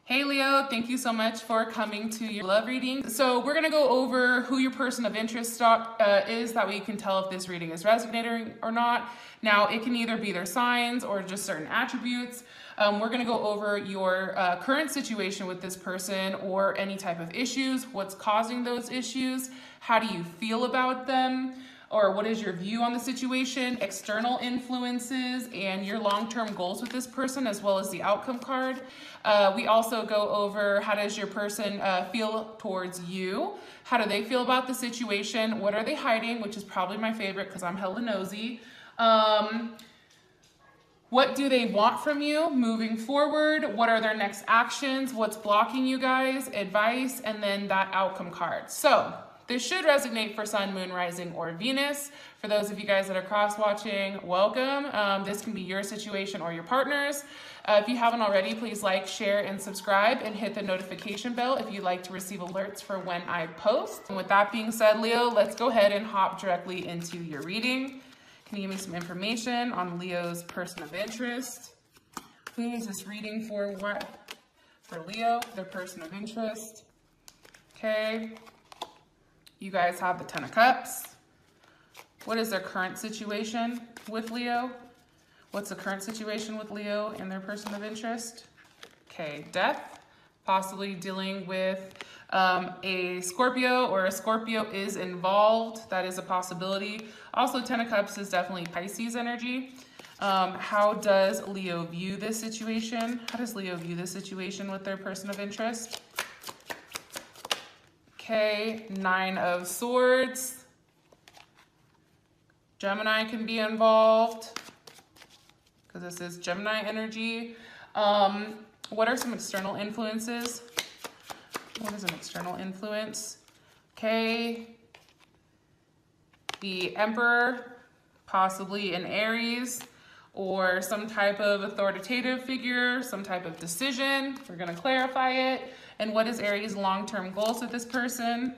Hey Leo, thank you so much for coming to your love reading. So we're gonna go over who your person of interest is, that way you can tell if this reading is resonating or not. Now it can either be their signs or just certain attributes. We're gonna go over your current situation with this person or any type of issues, what's causing those issues, how do you feel about them, or what is your view on the situation, external influences, and your long-term goals with this person, as well as the outcome card. We also go over how does your person feel towards you, how do they feel about the situation, what are they hiding, which is probably my favorite because I'm hella nosy. What do they want from you moving forward? What are their next actions? What's blocking you guys? Advice, and then that outcome card. So this should resonate for Sun, Moon, Rising, or Venus. For those of you guys that are cross-watching, welcome. This can be your situation or your partner's. If you haven't already, please like, share, and subscribe, and hit the notification bell if you'd like to receive alerts for when I post. And with that being said, Leo, let's go ahead and hop directly into your reading. Can you give me some information on Leo's person of interest? Who is this reading for? What? For Leo, their person of interest. Okay. You guys have the Ten of Cups. What is their current situation with Leo? What's the current situation with Leo and their person of interest? Okay, Death, possibly dealing with a Scorpio, or a Scorpio is involved. That is a possibility. Also, Ten of Cups is definitely Pisces energy. How does Leo view this situation? How does Leo view this situation with their person of interest? Okay, Nine of Swords. Gemini can be involved because this is Gemini energy. What are some external influences? What is an external influence? Okay, the Emperor, possibly an Aries, or some type of authoritative figure, some type of decision. We're gonna clarify it. And what is Aries' long-term goals with this person?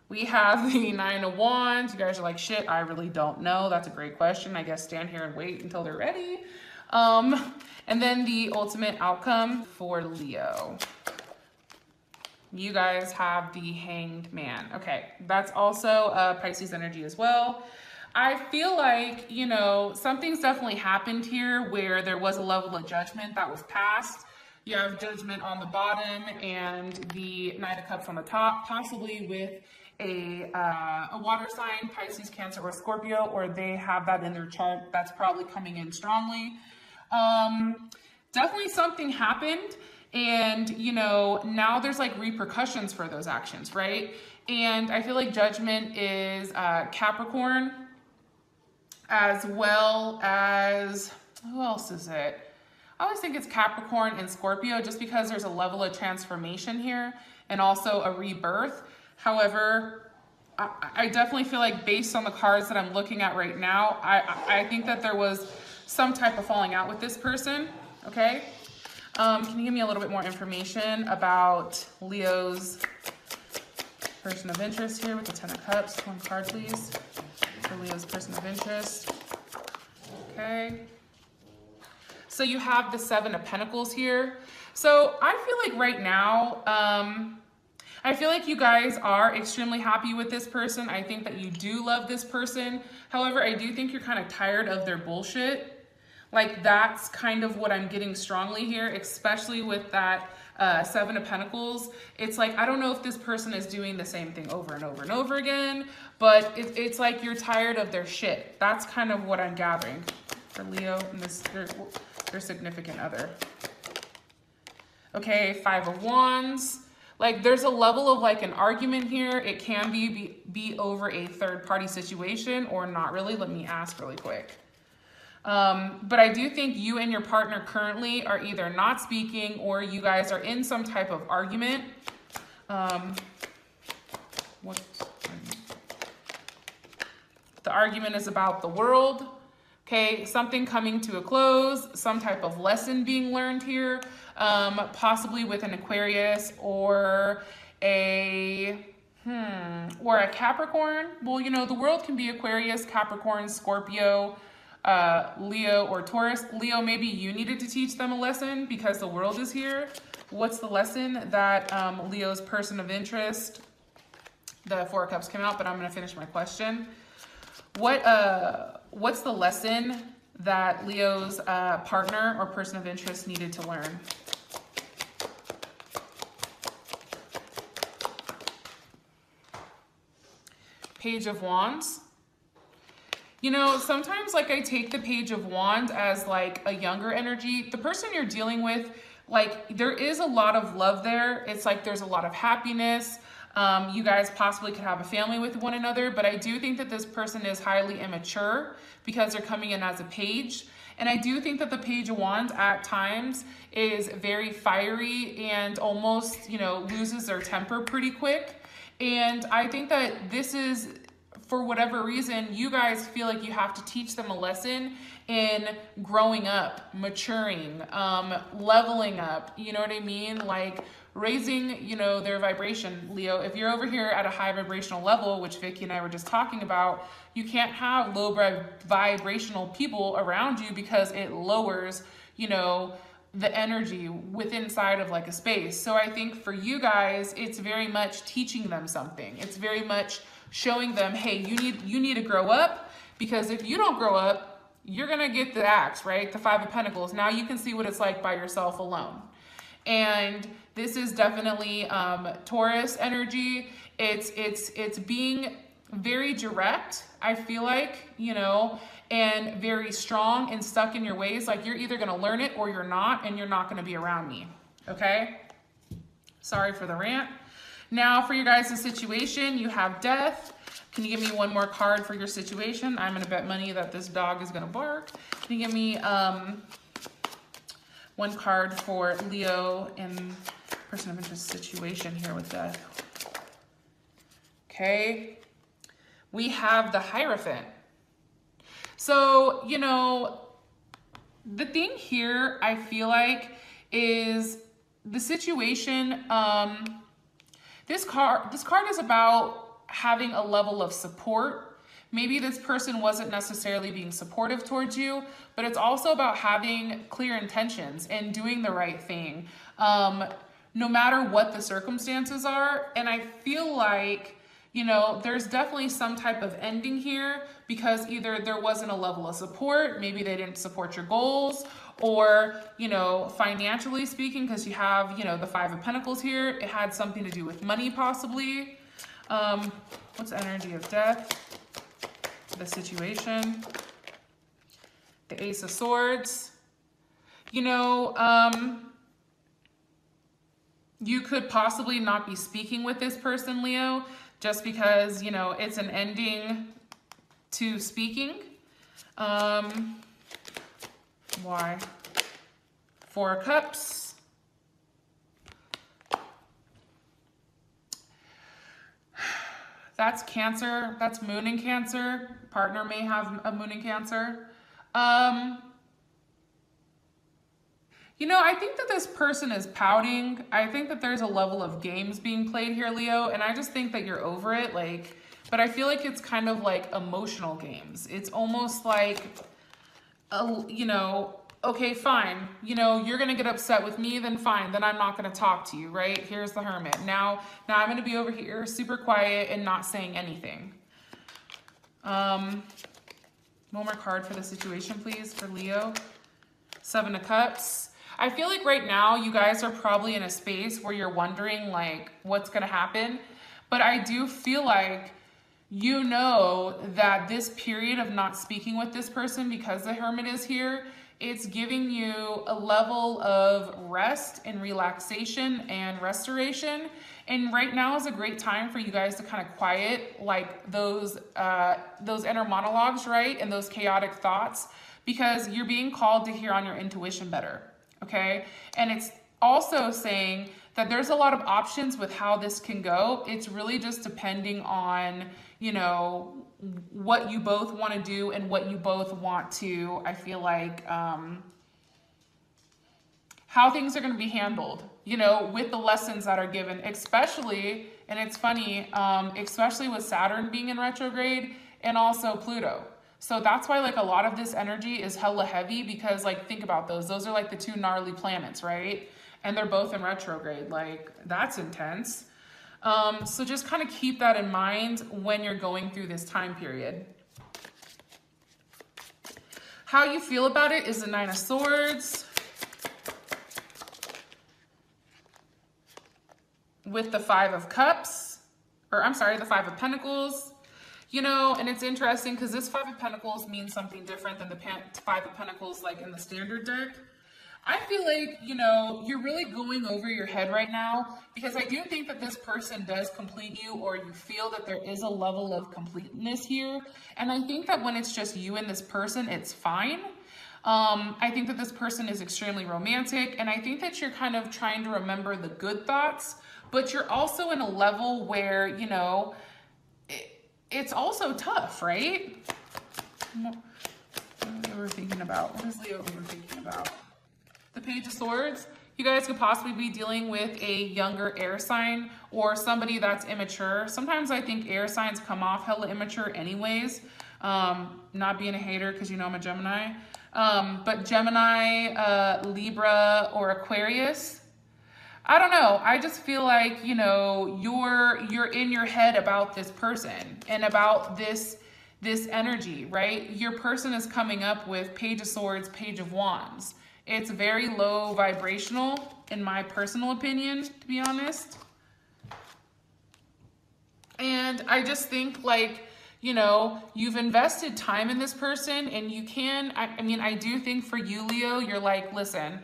We have the Nine of Wands. You guys are like, shit, I really don't know. That's a great question. I guess stand here and wait until they're ready. And then the ultimate outcome for Leo. You guys have the Hanged Man. Okay, that's also Pisces energy as well. I feel like, you know, something's definitely happened here where there was a level of judgment that was passed. You have Judgment on the bottom and the Knight of Cups on the top, possibly with a water sign, Pisces, Cancer, or Scorpio, or they have that in their chart. That's probably coming in strongly. Definitely something happened, and, you know, now there's like repercussions for those actions, right? And I feel like Judgment is Capricorn, as well as, who else is it? I always think it's Capricorn and Scorpio just because there's a level of transformation here and also a rebirth. However, I definitely feel like based on the cards that I'm looking at right now, I think that there was some type of falling out with this person, okay? Can you give me a little bit more information about Leo's person of interest here with the Ten of Cups? One card, please, for Leo's person of interest. Okay. So you have the Seven of Pentacles here. So I feel like right now, I feel like you guys are extremely happy with this person. I think that you do love this person. However, I do think you're kind of tired of their bullshit. Like, that's kind of what I'm getting strongly here, especially with that Seven of Pentacles. It's like, I don't know if this person is doing the same thing over and over and over again, but it's like you're tired of their shit. That's kind of what I'm gathering for Leo and their significant other. Okay, Five of Wands. Like, there's a level of like an argument here. It can be over a third party situation or not really. Let me ask really quick. But I do think you and your partner currently are either not speaking or you guys are in some type of argument. The argument is about the world. Okay, something coming to a close, some type of lesson being learned here, possibly with an Aquarius or a Capricorn. Well, you know, the world can be Aquarius, Capricorn, Scorpio, Leo or Taurus. Leo, maybe you needed to teach them a lesson because the world is here. What's the lesson that Leo's person of interest, the Four of Cups came out, but I'm going to finish my question. What's the lesson that Leo's partner or person of interest needed to learn? Page of Wands. You know, sometimes like I take the Page of Wands as like a younger energy. The person you're dealing with, like there is a lot of love there. It's like there's a lot of happiness. You guys possibly could have a family with one another, but I do think that this person is highly immature because they're coming in as a page. And I do think that the Page of Wands at times is very fiery and almost, you know, loses their temper pretty quick. And I think that this is, for whatever reason, you guys feel like you have to teach them a lesson in growing up, maturing, leveling up, you know what I mean? Like raising, you know, their vibration. Leo, if you're over here at a high vibrational level, which Vicky and I were just talking about, you can't have low vibrational people around you because it lowers, you know, the energy within inside of like a space. So I think for you guys, it's very much teaching them something. It's very much showing them, hey, you need to grow up, because if you don't grow up, you're gonna get the axe, right? The Five of Pentacles. Now you can see what it's like by yourself alone. And this is definitely Taurus energy. It's being very direct, I feel like, you know, and very strong and stuck in your ways. Like you're either gonna learn it or you're not, and you're not gonna be around me, okay? Sorry for the rant. Now for your guys' situation, you have Death. Can you give me one more card for your situation? I'm gonna bet money that this dog is gonna bark. Can you give me one card for Leo and person of interest situation here with Death? Okay, we have the Hierophant. So, you know, the thing here, I feel like, is the situation, this card is about having a level of support. Maybe this person wasn't necessarily being supportive towards you, but it's also about having clear intentions and doing the right thing, no matter what the circumstances are. And I feel like, you know, there's definitely some type of ending here because either there wasn't a level of support, maybe they didn't support your goals, or, you know, financially speaking, because you have, you know, the Five of Pentacles here, it had something to do with money possibly. What's the energy of Death? The situation. The Ace of Swords. You know, you could possibly not be speaking with this person, Leo, just because, you know, it's an ending to speaking. Why? Four of Cups. That's Cancer. That's Moon in Cancer. Partner may have a Moon in Cancer. You know, I think that this person is pouting. I think that there's a level of games being played here, Leo, and I just think that you're over it. Like, but I feel like it's kind of like emotional games. It's almost like, you know, okay, fine. You know, you're gonna get upset with me, then fine. Then I'm not gonna talk to you, right? Here's the Hermit. Now I'm gonna be over here super quiet and not saying anything. One more card for the situation, please, for Leo. Seven of Cups. I feel like right now you guys are probably in a space where you're wondering like what's gonna happen. But I do feel like you know that this period of not speaking with this person because the Hermit is here, it's giving you a level of rest and relaxation and restoration. And right now is a great time for you guys to kind of quiet like those inner monologues, right? And those chaotic thoughts, because you're being called to hear on your intuition better, okay? And it's also saying that there's a lot of options with how this can go. It's really just depending on, you know, what you both want to do and what you both want to, I feel like, how things are going to be handled, you know, with the lessons that are given, especially, and it's funny, especially with Saturn being in retrograde and also Pluto. So that's why like a lot of this energy is hella heavy, because like think about those. Those are like the two gnarly planets, right? And they're both in retrograde. Like that's intense. So just kind of keep that in mind when you're going through this time period. How you feel about it is the Nine of Swords with the Five of Cups, or I'm sorry, the Five of Pentacles. You know, and it's interesting because this Five of Pentacles means something different than the Five of Pentacles like in the standard deck. I feel like, you know, you're really going over your head right now, because I do think that this person does complete you, or you feel that there is a level of completeness here. And I think that when it's just you and this person, it's fine. I think that this person is extremely romantic, and I think that you're kind of trying to remember the good thoughts, but you're also in a level where, you know, it's also tough, right? What are we overthinking about? What is Leo overthinking about? The Page of Swords. You guys could possibly be dealing with a younger air sign or somebody that's immature. Sometimes I think air signs come off hella immature anyways. Not being a hater, because you know I'm a Gemini. But Gemini, Libra, or Aquarius, I don't know. I just feel like, you know, you're in your head about this person and about this energy, right? Your person is coming up with Page of Swords, Page of Wands. It's very low vibrational, in my personal opinion, to be honest. And I just think, like, you know, you've invested time in this person, and you can, I mean, I do think for you, Leo, you're like, listen,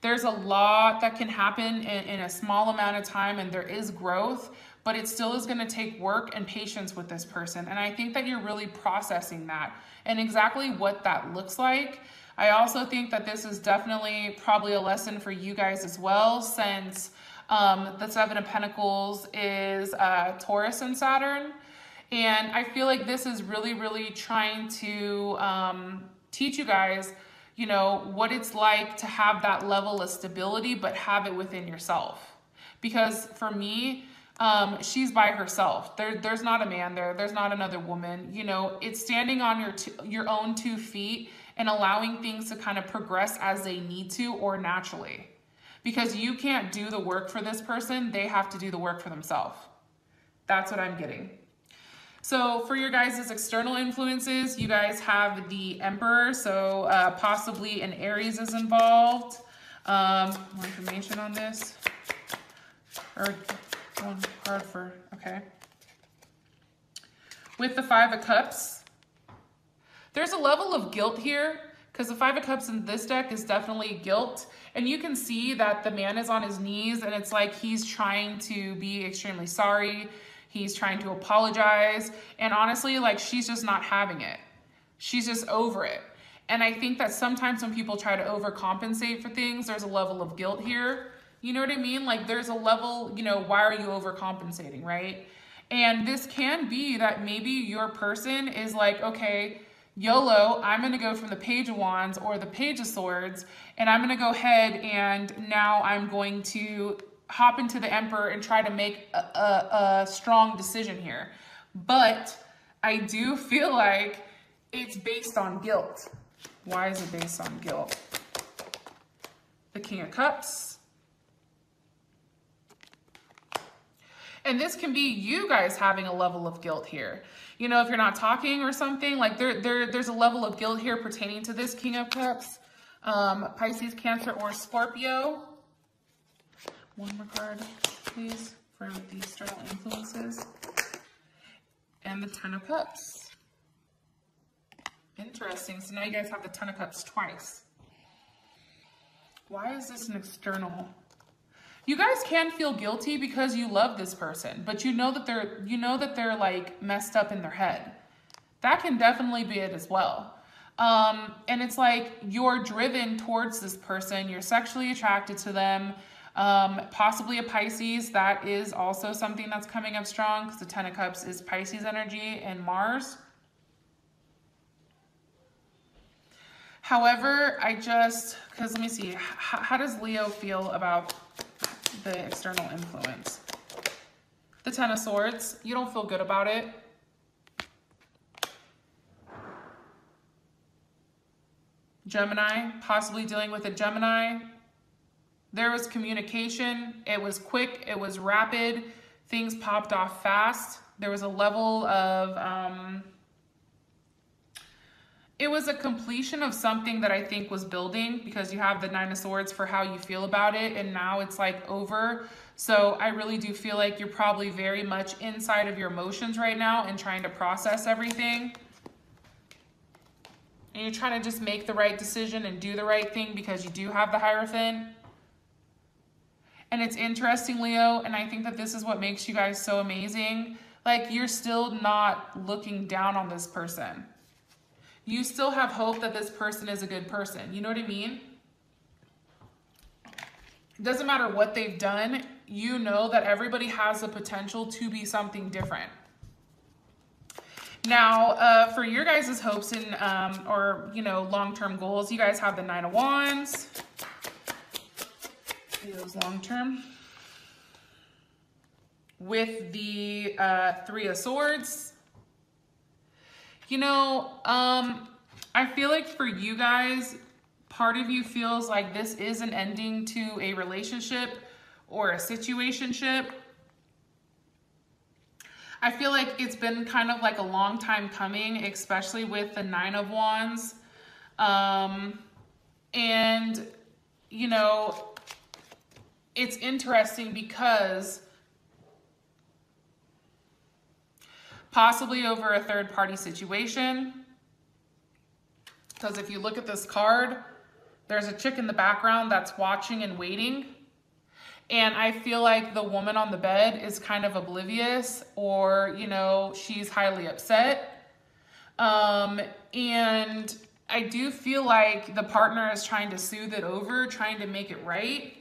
there's a lot that can happen in a small amount of time, and there is growth, but it still is going to take work and patience with this person. And I think that you're really processing that and exactly what that looks like. I also think that this is definitely probably a lesson for you guys as well, since the Seven of Pentacles is Taurus and Saturn. And I feel like this is really, really trying to teach you guys, you know, what it's like to have that level of stability, but have it within yourself. Because for me, she's by herself. There's not a man there. There's not another woman. You know, it's standing on your own 2 feet and allowing things to kind of progress as they need to, or naturally. Because you can't do the work for this person. They have to do the work for themselves. That's what I'm getting. So for your guys' external influences, you guys have the Emperor. So possibly an Aries is involved. More information on this. Or one card for, okay. With the Five of Cups, there's a level of guilt here, because the Five of Cups in this deck is definitely guilt. And you can see that the man is on his knees, and it's like he's trying to be extremely sorry. He's trying to apologize. And honestly, like, she's just not having it. She's just over it. And I think that sometimes when people try to overcompensate for things, there's a level of guilt here. You know what I mean? Like, there's a level, you know, why are you overcompensating, right? And this can be that maybe your person is like, okay, YOLO, I'm going to go from the Page of Wands or the Page of Swords, and I'm going to go ahead and now I'm going to hop into the Emperor and try to make a strong decision here. But I do feel like it's based on guilt. Why is it based on guilt? The King of Cups. And this can be you guys having a level of guilt here. You know, if you're not talking or something, like there's a level of guilt here pertaining to this King of Cups. Pisces, Cancer, or Scorpio. One more card, please, for the external influences. And the Ten of Cups. Interesting. So now you guys have the Ten of Cups twice. Why is this an external? You guys can feel guilty because you love this person, but you know that they're like messed up in their head. That can definitely be it as well. And it's like you're driven towards this person. You're sexually attracted to them. Possibly a Pisces. That is also something that's coming up strong, because the Ten of Cups is Pisces energy and Mars. However, because let me see, how does Leo feel about the external influence? The Ten of Swords, you don't feel good about it. Gemini, possibly dealing with a Gemini. There was communication. It was quick. It was rapid. Things popped off fast. There was a level of, it was a completion of something that I think was building, because you have the Nine of Swords for how you feel about it, and now it's like over. So I really do feel like you're probably very much inside of your emotions right now and trying to process everything. And you're trying to just make the right decision and do the right thing because you do have the Hierophant. And it's interesting, Leo, and I think that this is what makes you guys so amazing. Like, you're still not looking down on this person. You still have hope that this person is a good person. You know what I mean? It doesn't matter what they've done. You know that everybody has the potential to be something different. Now, for your guys' hopes and, or, you know, long-term goals, you guys have the Nine of Wands. Those long-term. With the Three of Swords. You know, I feel like for you guys, part of you feels like this is an ending to a relationship or a situationship. I feel like it's been kind of like a long time coming, especially with the Nine of Wands. And, you know, it's interesting because possibly over a third party situation. Because if you look at this card, there's a chick in the background that's watching and waiting. And I feel like the woman on the bed is kind of oblivious, or, you know, she's highly upset. And I do feel like the partner is trying to soothe it over, trying to make it right.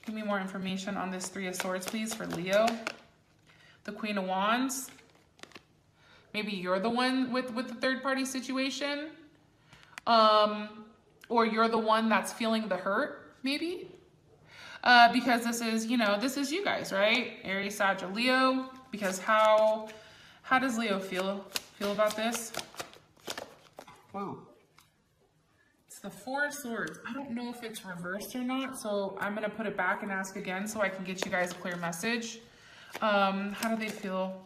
Give me more information on this Three of Swords, please, for Leo. The Queen of Wands. Maybe you're the one with the third party situation. Or you're the one that's feeling the hurt, maybe. Because this is, you know, this is you guys, right? Aries, Sag, Leo. Because how does Leo feel about this? Whoa. It's the Four of Swords. I don't know if it's reversed or not, so I'm gonna put it back and ask again so I can get you guys a clear message. How do they feel?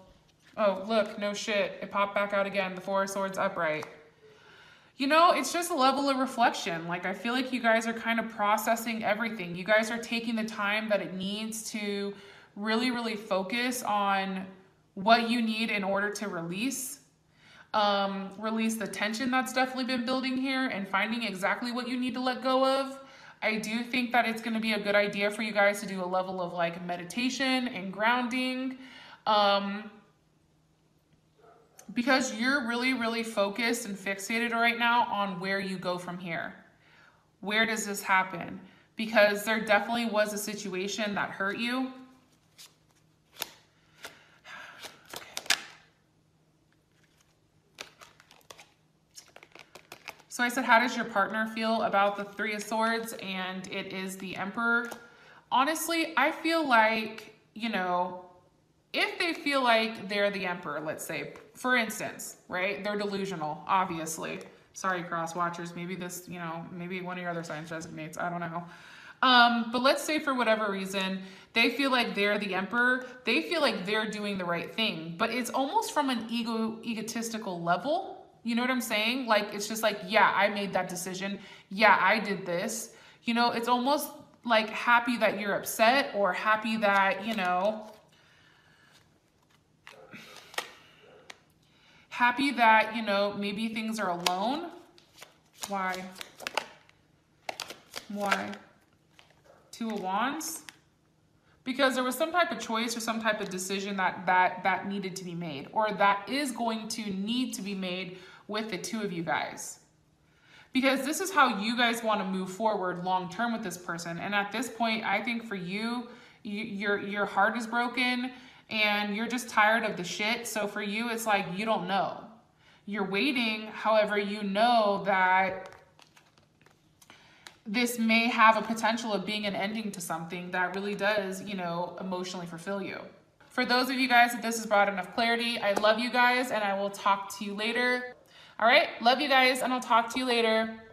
Oh, look, no shit. It popped back out again. The Four of Swords upright. You know, it's just a level of reflection. Like, I feel like you guys are kind of processing everything. You guys are taking the time that it needs to really, really focus on what you need in order to release. Release the tension that's definitely been building here and finding exactly what you need to let go of. I do think that it's going to be a good idea for you guys to do a level of like meditation and grounding. Because you're really, really focused and fixated right now on where you go from here. Where does this happen? Because there definitely was a situation that hurt you. So I said, how does your partner feel about the Three of Swords? And it is the Emperor. Honestly, I feel like, you know, if they feel like they're the Emperor, let's say, for instance, right? They're delusional, obviously. Sorry, cross watchers. Maybe this, you know, maybe one of your other signs designates. I don't know. But let's say for whatever reason, they feel like they're the Emperor. They feel like they're doing the right thing. But it's almost from an egotistical level. You know what I'm saying? Like, it's just like, yeah, I made that decision. Yeah, I did this. You know, it's almost like happy that you're upset, or happy that, you know, happy that, you know, maybe things are alone. Why? Why? Two of Wands? Because there was some type of choice or some type of decision that needed to be made, or that is going to need to be made with the two of you guys. Because this is how you guys want to move forward long term with this person. And at this point, I think for you, your heart is broken and you're just tired of the shit. So for you, it's like, you don't know. You're waiting. However, you know that this may have a potential of being an ending to something that really does, you know, emotionally fulfill you. For those of you guys that this has brought enough clarity, I love you guys and I will talk to you later. All right, love you guys and I'll talk to you later.